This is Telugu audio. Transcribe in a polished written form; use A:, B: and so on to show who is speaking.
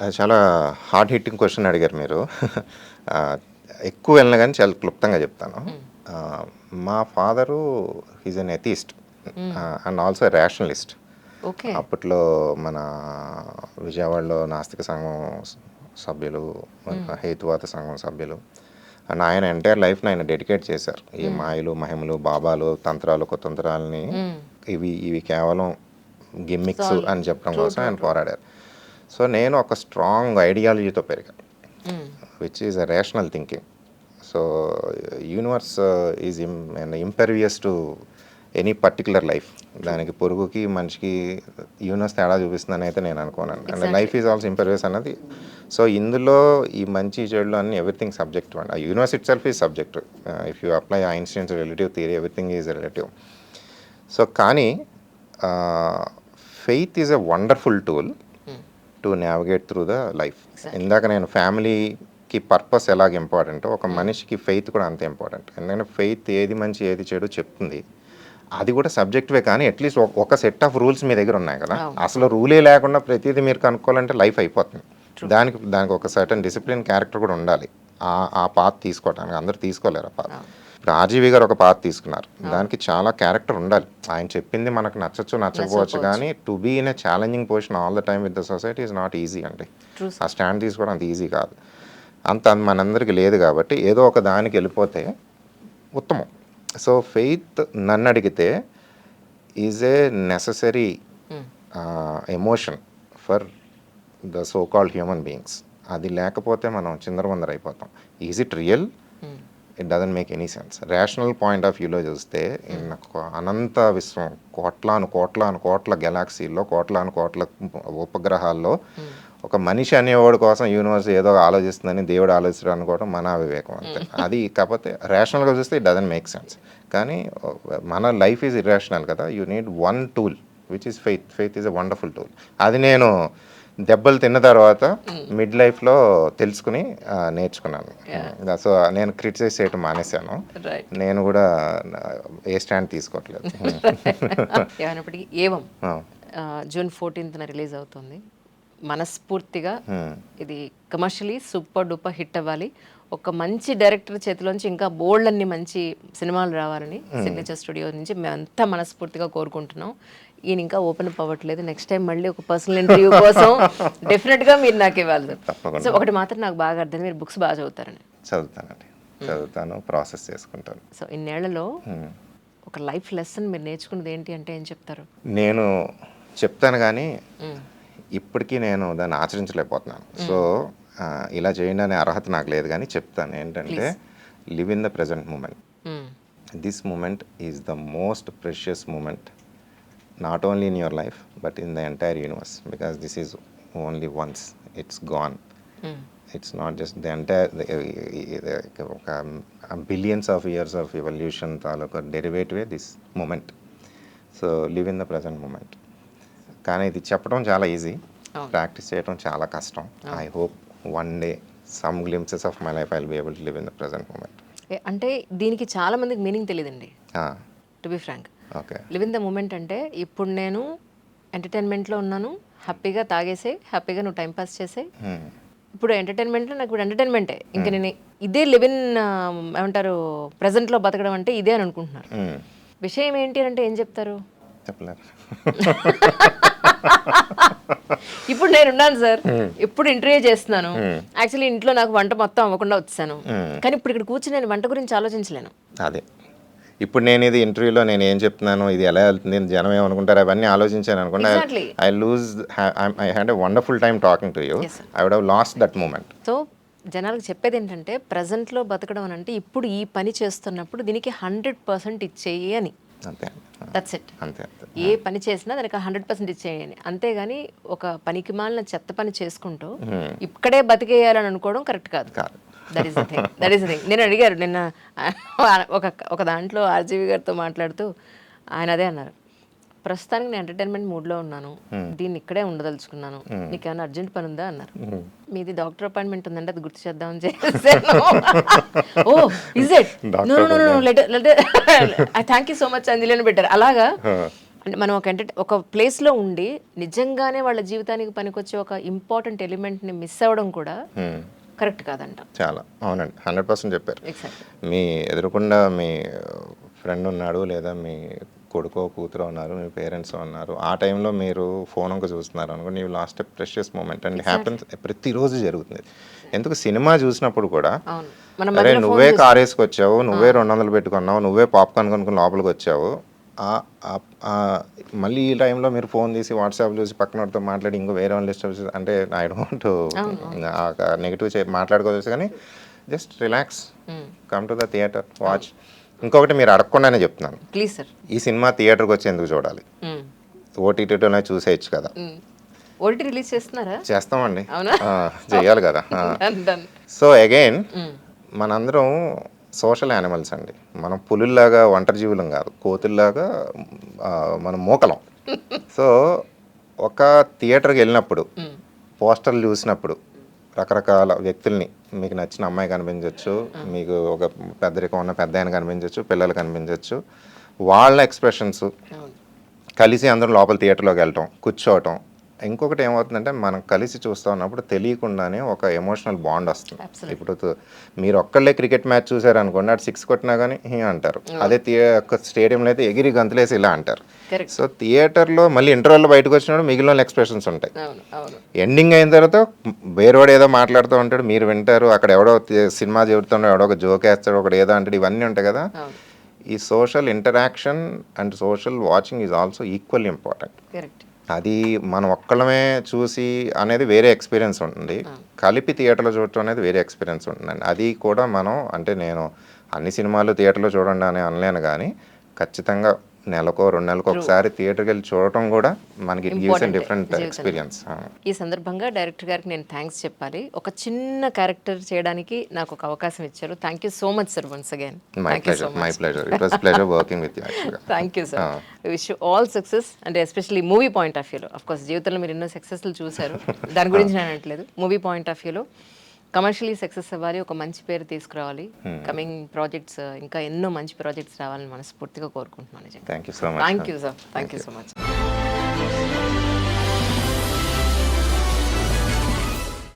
A: అది చాలా హార్డ్ హిట్టింగ్ క్వశ్చన్ అడిగారు మీరు. ఆహ్, ఎక్కువ వెళ్ళను గానీ చాలా క్లుప్తంగా చెప్తాను.
B: హ్మ్.
A: మా ఫాదరు ఈజ్ ఎన్ ఎథీస్ట్
B: హ్మ్.
A: And also a rationalist.
B: Okay.
A: అప్పట్లో మన విజయవాడలో నాస్తిక సంఘం సభ్యులు, హేతువాద సంఘం సభ్యులు. అండ్ ఆయన ఎంటైర్ లైఫ్‌ని ఆయన డెడికేట్ చేశారు. ఈ మాయలు, మహిమలు, బాబాలు, తంత్రాలు, కుతంత్రాలని
B: హ్మ్.
A: ఇవి కేవలం గిమ్మిక్స్
B: సాల్
A: అని చెప్పడం
B: ట్రూ,
A: కోసం
B: ట్రూ,
A: ఆయన
B: ట్రూ.
A: పోరాడారు. సో, నేను ఒక స్ట్రాంగ్ ఐడియాలజీతో పెరిగాను.
B: Hmm.
A: Which is a rational thinking. So, universe is impervious to any particular life. దానికి పొరుగుకి, మనిషికి యూనివర్స్ తేడా చూపిస్తుందని అయితే నేను అనుకోనండి. And
B: exactly.
A: Life is also impervious అన్నది. సో, ఇందులో ఈ మంచి చెడులు అన్నీ ఎవ్రీథింగ్ సబ్జెక్టివ్ అండి. ఆ universe itself is subjective. If you apply Einstein's relative theory everything is relative. So, కానీ faith is a wonderful tool
B: hmm.
A: To navigate through the life.
B: Exactly.
A: ఇందాక నేను ఫ్యామిలీకి పర్పస్ ఎలాగ ఇంపార్టెంటో ఒక మనిషికి ఫెయిత్ కూడా అంతే ఇంపార్టెంట్. ఎందుకంటే ఫెయిత్ ఏది మంచి ఏది చెడు చెప్తుంది. అది కూడా సబ్జెక్టివే, కానీ అట్లీస్ట్ ఒక సెట్ ఆఫ్ రూల్స్ మీ దగ్గర ఉన్నాయి కదా.
B: అవును.
A: అసలు రూలే లేకుండా ప్రతిదీ మీరు కనుక్కోవాలంటే లైఫ్ అయిపోతుంది.
B: True.
A: దానికి ఒక సర్టన్ డిసిప్లిన్ క్యారెక్టర్ కూడా ఉండాలి. ఆ పాత్ తీసుకోవటానికి అందరూ తీసుకోలేరు ఆ పాత్.
B: అవును.
A: ఇప్పుడు ఆర్జీవి గారు ఒక పాత్ తీసుకున్నారు. దానికి చాలా క్యారెక్టర్ ఉండాలి. ఆయన చెప్పింది మనకు నచ్చచ్చు నచ్చకపోవచ్చు,
B: నచ్చకపోవచ్చు.
A: కానీ to be in a challenging position all the time with the society is not easy అండి.
B: ట్రూ
A: ఆ
B: సార్.
A: స్టాండ్ తీసుకోవడం అంత ఈజీ కాదు. అంత మనందరికీ లేదు కాబట్టి ఏదో ఒక దానికి వెళ్ళిపోతే ఉత్తమం. సో, ఫెయిత్ నన్ను అడిగితే is a necessary
B: hmm.
A: Emotion for the so called human beings. అది లేకపోతే మనం చిందరవందర అయిపోతాం. Is it real?
B: Hmm.
A: It doesn't make any sense. Rational point of వ్యూలో చూస్తే అనంత విశ్వం, కోట్ల గెలాక్సీల్లో, కోట్ల ఉపగ్రహాల్లో
B: హ్మ్.
A: ఒక మనిషి అనేవాడి కోసం యూనివర్స్ ఏదో ఆలోచిస్తుందని దేవుడు ఆలోచించడం అనుకోవడం మన అవివేకం అంతే. అది కాకపోతే రేషనల్గా చూస్తే ఇట్ డజంట్ మేక్ సెన్స్. కానీ మన లైఫ్ ఈజ్ ఇర్రేషనల్ కదా. You need one tool which is faith. Faith is a wonderful tool. అది నేను దెబ్బలు తిన్న తర్వాత మిడ్ లైఫ్లో తెలుసుకుని నేర్చుకున్నాను. సో, నేను క్రిటిసైజ్ చేయటం మానేశాను.
B: రైట్.
A: నేను కూడా ఏ స్టాండ్ తీసుకోవట్లేదు.
B: ఏమైనప్పటికీ ఏవం జూన్ 14న రిలీజ్ అవుతుంది. మనస్ఫూర్తిగా ఇది కమర్షియలీ సూపర్ డూపర్ హిట్ అవ్వాలి. ఒక మంచి డైరెక్టర్ చేతిలోంచి ఇంకా బోల్డ్ అన్ని మంచి సినిమాలు రావాలని సిగ్నేచర్ స్టూడియో నుంచి మేమంతా మనస్ఫూర్తిగా కోరుకుంటున్నాం. ఈయన ఇంకా ఓపెన్ అప్ అవ్వట్లేదు. నెక్స్ట్ టైం మళ్ళీ ఒక పర్సనల్ ఇంటర్వ్యూ కోసం డెఫినెట్గా మీరు నాకు ఇవ్వాలి. సో,
A: తప్పకుండా
B: ఒకటి మాత్రం నాకు బాగా అర్థం, మీరు బుక్స్ బాగా చదువుతారని.
A: చదువుతాను, ప్రాసెస్ చేసుకుంటాను.
B: సో, ఇన్నేళ్లలో ఒక లైఫ్ లెసన్ మీరు నేర్చుకున్నది ఏంటి అంటే ఏం చెప్తారు?
A: నేను చెప్తాను కానీ
B: మ్మ్.
A: ఇప్పటికీ నేను దాన్ని ఆచరించలేకపోతున్నాను. సో, ఇలా చేయండి అనే అర్హత నాకు లేదు, కానీ చెప్తాను ఏంటంటే, live in the present moment.
B: Hmm.
A: This moment is the most precious moment, not only in your life but in the entire universe, because this is only once, it's gone.
B: Hmm.
A: It's not just the entire ఒక billions of years of evolution తాలూకా డెరివేటివే this moment. So, live in the present moment. కానీ ఇది చెప్పడం చాలా ఈజీ, ప్రాక్టీస్ చేయడం చాలా కష్టం. I hope one day some glimpses of my life I will be able to live in the present moment.
B: అంటే దీనికి చాలా మందికి మీనింగ్ తెలియదండి, to be frank.
A: Okay.
B: Live in the moment అంటే ఇప్పుడు నేను ఎంటర్టైన్మెంట్లో ఉన్నాను, హ్యాపీగా తాగేసే, హ్యాపీగా నువ్వు టైంపాస్ చేసే. ఇప్పుడు ఎంటర్టైన్మెంట్లో నాకు ఇప్పుడు ఎంటర్టైన్మెంటే, ఇంకా నేను ఇదే లివ్ ఇన్ ఏమంటారు ప్రజెంట్లో బతకడం అంటే ఇదే అని అనుకుంటున్నారు. విషయం ఏంటి అంటే ఏం చెప్తారు?
A: చెప్పలేరు.
B: ఇప్పుడు నేను ఉన్నాను సార్, ఇప్పుడు ఇంటర్వ్యూ చేస్తున్నాను. యాక్చువల్లీ ఇంట్లో నాకు వంట మొత్తం అవ్వకుండా వచ్చాను, కానీ ఇప్పుడు ఇక్కడ కూర్చుని నేను వంట గురించి ఆలోచించలేను.
A: అదే ఇప్పుడు నేను ఇది ఇంటర్వ్యూలో నేను ఏం చెప్తున్నాను, ఇది ఎలా వెళ్తుంది, జనం ఏమనుకుంటారు, అవన్నీ ఆలోచించాను అనుకోండి,
B: Exactly.
A: I had a wonderful time talking to you.
B: Yes, sir.
A: I would have lost that moment.
B: So జనాలకు చెప్పేది ఏంటంటే, ప్రజెంట్లో బతకడం అని అంటే ఇప్పుడు ఈ పని చేస్తున్నప్పుడు దీనికి 100% ఇచ్చేయి అని.
A: అంతే
B: దట్స్ ఇట్.
A: అంతే.
B: ఏ పని చేసినా దానికి 100% ఇచ్చేయి అని. అంతేగాని ఒక పనికి మాలిన చెత్త పని చేసుకుంటూ ఇక్కడే బతికేయాలని అనుకోవడం కరెక్ట్ కాదు.
A: కాదు.
B: That is the thing. నేను అడిగారు నిన్న ఒక దాంట్లో ఆర్జీవి గారితో మాట్లాడుతూ, ఆయన అదే అన్నారు, ప్రస్తుతానికి నేను ఎంటర్టైన్మెంట్ మూడ్లో ఉన్నాను, దీన్ని ఇక్కడే ఉండదలుచుకున్నాను, నీకేమైనా అర్జెంట్ పని ఉందా అన్నారు. మీది డాక్టర్ అపాయింట్మెంట్ ఉందంటే అది గుర్తు చేద్దామని చేశాను. Oh is it? No, thank you so much Anjali అని పెట్టారు. అలాగా అంటే మనం ఒక ప్లేస్లో ఉండి నిజంగానే వాళ్ళ జీవితానికి పనికొచ్చే ఒక ఇంపార్టెంట్ ఎలిమెంట్ని మిస్ అవ్వడం కూడా కరెక్ట్ కాదంట.
A: చాలా అవునండి, 100% చెప్పారు.
B: ఎగ్జాక్ట్.
A: మీ ఎదురుకుండా మీ ఫ్రెండ్ ఉన్నాడు, లేదా మీ కొడుకో కూతురు ఉన్నారు, మీ పేరెంట్స్ ఉన్నారు, ఆ టైంలో మీరు ఫోన్ ఒక చూస్తున్నారు అనుకోండి, you lost a precious moment and happens. ప్రతిరోజు జరుగుతుంది. ఎందుకు సినిమా చూసినప్పుడు కూడా
B: అవును, మనం
A: అరే
B: మధ్యలో
A: నువ్వే
B: ఫోన్
A: కార్ వేసుకొచ్చావు, నువ్వే 200 పెట్టుకున్నావు, నువ్వే పాప్కార్న్ కొనుక్కుని లోపలికి వచ్చావు, మళ్ళీ ఈ టైంలో మీరు ఫోన్ తీసి వాట్సాప్ చూసి పక్కనతో మాట్లాడి ఇంకో వేరే వాళ్ళు డిస్టర్బ్ అంటే ఐ డోంట్ నెగిటివ్ మాట్లాడుకోవచ్చు, కానీ just relax, come to the theatre, watch. ఇంకొకటి మీరు అడగకుండానే చెప్తున్నాను,
B: ప్లీజ్ సార్.
A: ఈ సినిమా థియేటర్కి వచ్చి ఎందుకు చూడాలి, ఓటీటీలోనే చూసేయచ్చు కదా.
B: ఓటీటీ రిలీజ్ చేస్తున్నారా?
A: చేస్తామండి,
B: అవునా?
A: చెయ్యాలి కదా.
B: Done.
A: సో అగైన్ మనందరం సోషల్ యానిమల్స్ అండి. మనం పులుల్లాగా ఒంటరి జీవులం కాదు, కోతుల్లాగా మనం మూకలం. సో ఒక థియేటర్కి వెళ్ళినప్పుడు పోస్టర్లు చూసినప్పుడు రకరకాల వ్యక్తుల్ని, మీకు నచ్చిన అమ్మాయి కనిపించవచ్చు, మీకు ఒక పెద్దరికం ఉన్న పెద్ద ఆయన కనిపించవచ్చు, పిల్లలు కనిపించవచ్చు, వాళ్ళ ఎక్స్ప్రెషన్స్ కలిసి అందరం లోపల థియేటర్లోకి వెళ్ళటం, కూర్చోవటం. ఇంకొకటి ఏమవుతుందంటే మనం కలిసి చూస్తూ ఉన్నప్పుడు తెలియకుండానే ఒక ఎమోషనల్ బాండ్ వస్తుంది. ఇప్పుడు మీరు ఒక్కళ్ళే క్రికెట్ మ్యాచ్ చూసారనుకోండి, అటు 6 కొట్టినా కానీ అంటారు, అదే స్టేడియంలో అయితే ఎగిరి గంతులేసి ఇలా అంటారు. సో థియేటర్లో మళ్ళీ ఇంటర్వెల్లో బయటకు వచ్చినప్పుడు మిగిలిన ఎక్స్ప్రెషన్స్ ఉంటాయి. ఎండింగ్ అయిన తర్వాత వేరేవాడు ఏదో మాట్లాడుతూ ఉంటాడు, మీరు వింటారు, అక్కడ ఎవడో సినిమా చెబుతున్నాడు, ఎవడో ఒక జోక్ వేస్తాడు, ఒకటి ఏదో అంటాడు, ఇవన్నీ ఉంటాయి కదా. ఈ social interaction and social watching is also equally important. అది మనం ఒక్కళ్ళమే చూసి అనేది వేరే ఎక్స్పీరియన్స్ ఉంటుంది, కలిపి థియేటర్లో చూడటం అనేది వేరే ఎక్స్పీరియన్స్ ఉంటుందండి. అది కూడా మనం అంటే నేను అన్ని సినిమాలు థియేటర్లో చూడండి అని అనలేను, కానీ ఖచ్చితంగా నెలకో 2 నెలలకు ఒకసారి థియేటర్కి వెళ్ళి చూడటం కూడా మనకి డిఫరెంట్ ఎక్స్పీరియన్స్.
B: ఈ సందర్భంగా డైరెక్టర్ గారికి నేను థ్యాంక్స్ చెప్పాలి. ఒక చిన్న క్యారెక్టర్ చేయడానికి నాకు ఒక అవకాశం ఇచ్చారు. Thank you so much sir, once again.
A: My pleasure. It was pleasure working with you.
B: Thank you sir. Wish you all success. అంటే ఎస్పెషల్లీ మూవీ పాయింట్ ఆఫ్ వ్యూలో, అఫ్ కోర్స్ జీవితంలో మీరు ఎన్నో సక్సెస్లు చూశారు, దాని గురించి నేను అనట్లేదు. మూవీ పాయింట్ ఆఫ్ వ్యూలో కమర్షియలీ సక్సెస్ అవ్వాలి, ఒక మంచి పేరు తీసుకురావాలి, కమింగ్ ప్రాజెక్ట్స్ ఇంకా ఎన్నో మంచి ప్రాజెక్ట్స్ రావాలని మనస్ఫూర్తిగా కోరుకుంటున్నాను.
A: Thank you so much.
B: Thank you sir, thank you so much.